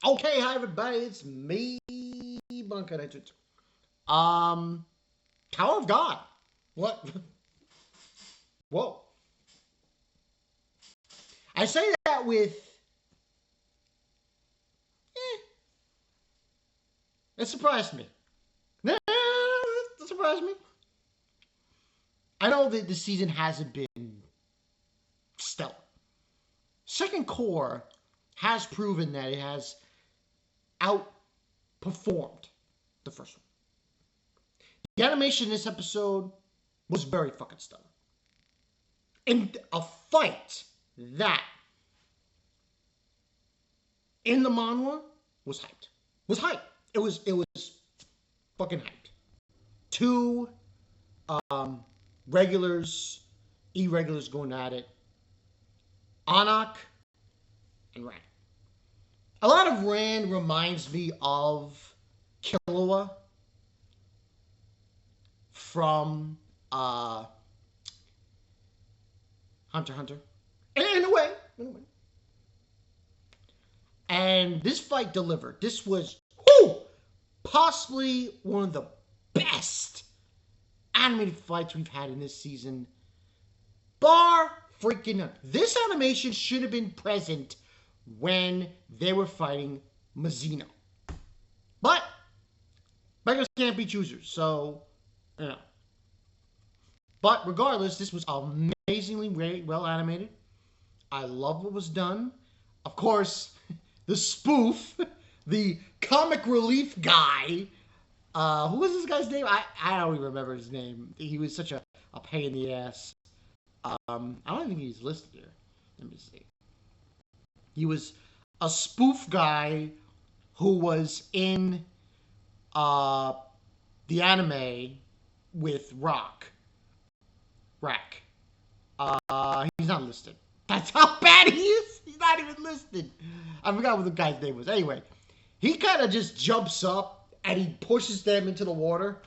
Okay, hi everybody, it's me, Bunker. Tower of God. What? Whoa. I say that with, it surprised me. It surprised me. I know that the season hasn't been stellar. Second Core has proven that it has outperformed the first one. The animation in this episode was very fucking stellar. And a fight that in the manhwa was hyped. Was hyped. It was fucking hyped. Two um, regulars, irregulars going at it. Anaak and Ran. A lot of Ran reminds me of Killua from Hunter x Hunter. In a way. In a way. And this fight delivered. This was possibly one of the best animated fights we've had in this season. Bar freaking none. This animation should have been present when they were fighting Mizuno. But beggars can't be choosers, so you know. But regardless, this was amazingly well animated. I love what was done. Of course, the spoof, the comic relief guy. Who was this guy's name? I don't even remember his name. He was such a pain in the ass. I don't think he's listed here. Let me see. He was a spoof guy who was in the anime with Rack. He's not listed. That's how bad he is. He's not even listed. I forgot what the guy's name was. Anyway, he kind of just jumps up and he pushes them into the water.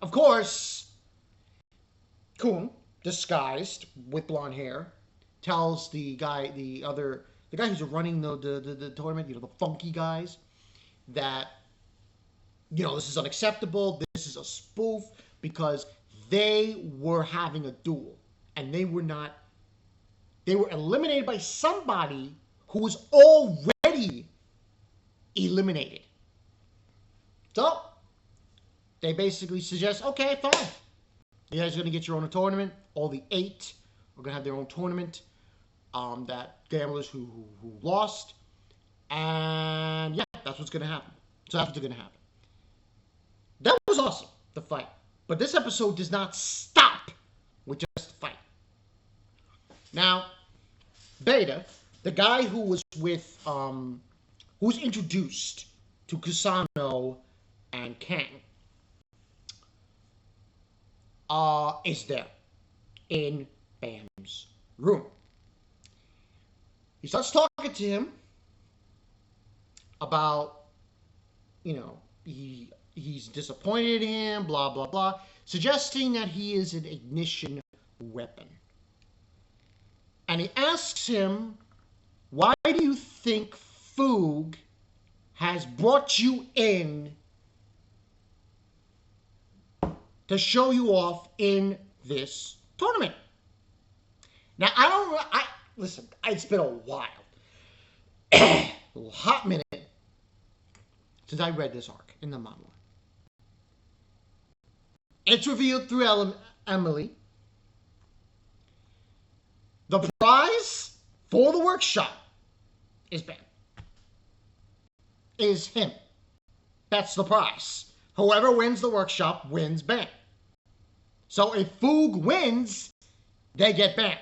Of course, Kun, disguised with blonde hair, tells the guy who's running the tournament, the funky guys, that this is unacceptable. This is a spoof because they were having a duel and they were eliminated by somebody who was already eliminated. So they basically suggest, okay, fine. You guys are going to get your own tournament. All the 8 are going to have their own tournament. That gamblers who lost. And yeah, that's what's going to happen. So that's what's going to happen. That was awesome, the fight. But this episode does not stop with just the fight. Now, Beta, the guy who was who was introduced to Kusano and Kang, is there in Bam's room. He starts talking to him about, he's disappointed in him, blah, blah, blah, suggesting that he is an ignition weapon. And he asks him, why do you think Foog has brought you in to show you off in this tournament? Now, listen, it's been a while. A hot minute since I read this arc in the manga. It's revealed through Emily. The prize for the workshop is Bam. Is him. That's the prize. Whoever wins the workshop wins Bam. So if Foog wins, they get Bam.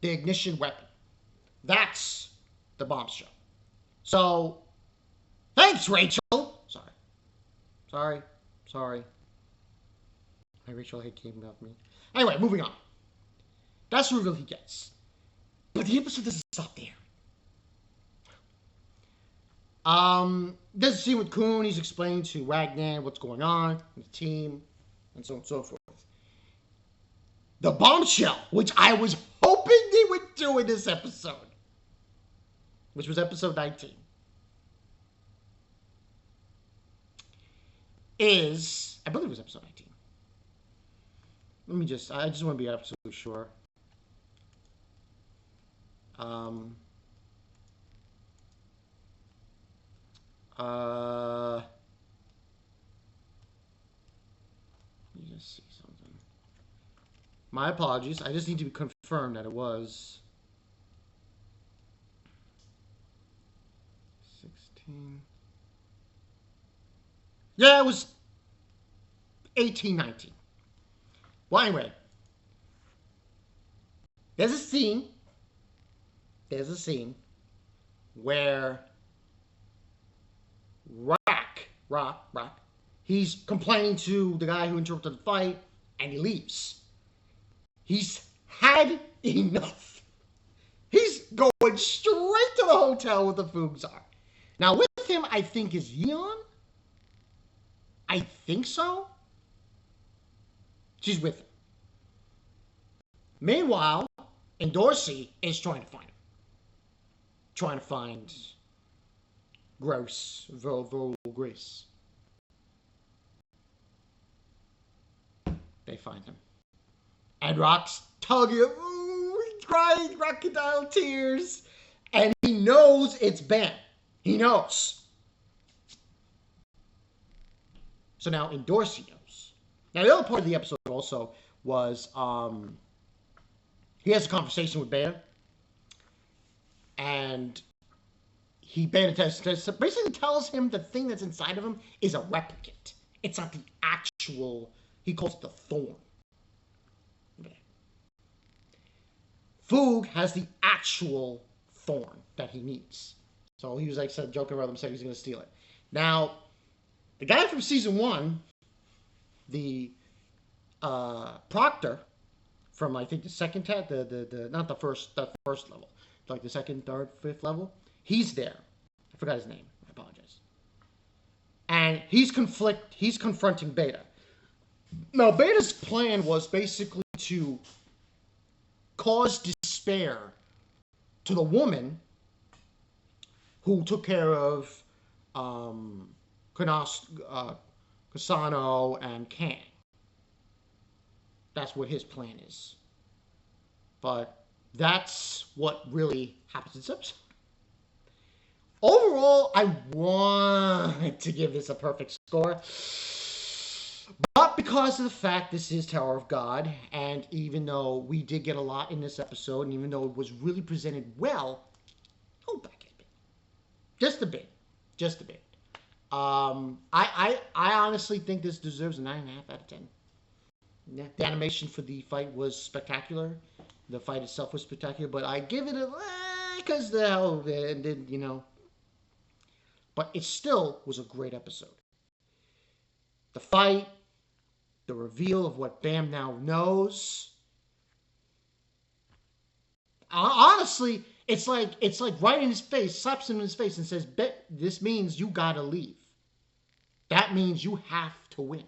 The ignition weapon. That's the bombshell. So, thanks, Rachel. Sorry. Hi, Rachel. Hate came about me. Anyway, moving on. That's the reveal he gets. But the episode doesn't stop there. There's a scene with Kun. He's explaining to Ragnar what's going on with the team, and so on and so forth. The bombshell, which I was hoping they would do in this episode. which was episode 19, is, I believe it was episode 19. I just want to be absolutely sure. Um, let me just see something. My apologies. I just need to confirm that it was 16. Yeah, it was 18, 19. Well, anyway, there's a scene. There's a scene where Rock, he's complaining to the guy who interrupted the fight, and he leaves. He's had enough. He's going straight to the hotel where the Fugs are. Now, with him, I think is Yeon. I think so. She's with him. Meanwhile, Dorsey is trying to find him. Trying to find Grace. They find him. And Rock's tugging him. Ooh, he's crying crocodile tears. And he knows it's Ben. He knows. So now Dorsey knows. Now the other part of the episode also was he has a conversation with Ben. And Ben basically tells him the thing that's inside of him is a replicant. It's not the actual, he calls it the thorn. Foog has the actual thorn that he needs. So he was like joking around him, saying he's going to steal it. Now, the guy from season 1, the Proctor, from I think the second not the first level, like the second, third, fifth level, he's there. I forgot his name. I apologize. And he's confronting Beta. Now, Beta's plan was basically to cause despair to the woman who took care of Kasano and Kang. That's what his plan is. But that's what really happens in this episode. Overall, I want to give this a perfect score. But because of the fact this is Tower of God, and even though we did get a lot in this episode, and even though it was really presented well, hold back a bit. Just a bit. I honestly think this deserves a 9.5 out of 10. Yeah, the animation for the fight was spectacular. The fight itself was spectacular, but I give it because the hell of it, and you know. But it still was a great episode. The fight, the reveal of what Bam now knows. Honestly, it's like right in his face, slaps him in his face and says, this means you gotta leave. That means you have to win.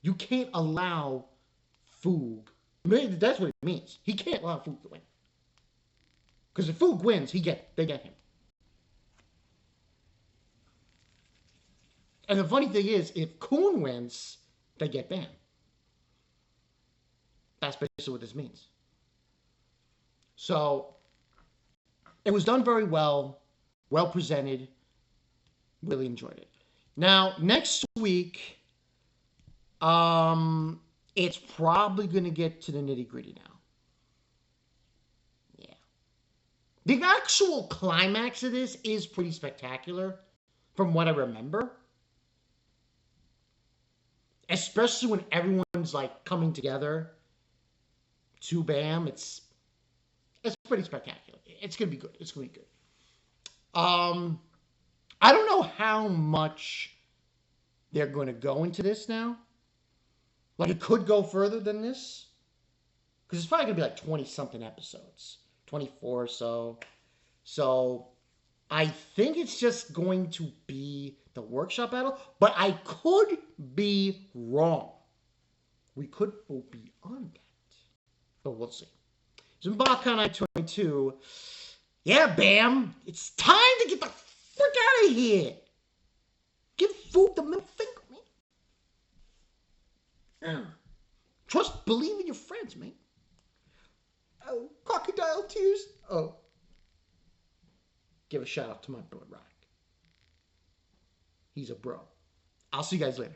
You can't allow Foog. Maybe that's what it means. He can't allow Foog to win. Because if Foog wins, they get him. And the funny thing is, if Kun wins, they get Bam. That's basically what this means. So, it was done very well presented. Really enjoyed it. Now, next week, it's probably going to get to the nitty-gritty now. Yeah. The actual climax of this is pretty spectacular, from what I remember. Especially when everyone's like coming together to Bam, it's pretty spectacular. It's gonna be good. I don't know how much they're going to go into this now. Like, it could go further than this, because it's probably gonna be like 20-something episodes, 24 or so. So I think it's just going to be the workshop battle, but I could be wrong. We could go beyond that, but we'll see. So in Bakan 22, Yeah, Bam. It's time to get the frick out of here. Give Food the middle finger, man. Believe in your friends, man. Oh, crocodile tears. Oh. Give a shout out to my boy Rock. He's a bro. I'll see you guys later.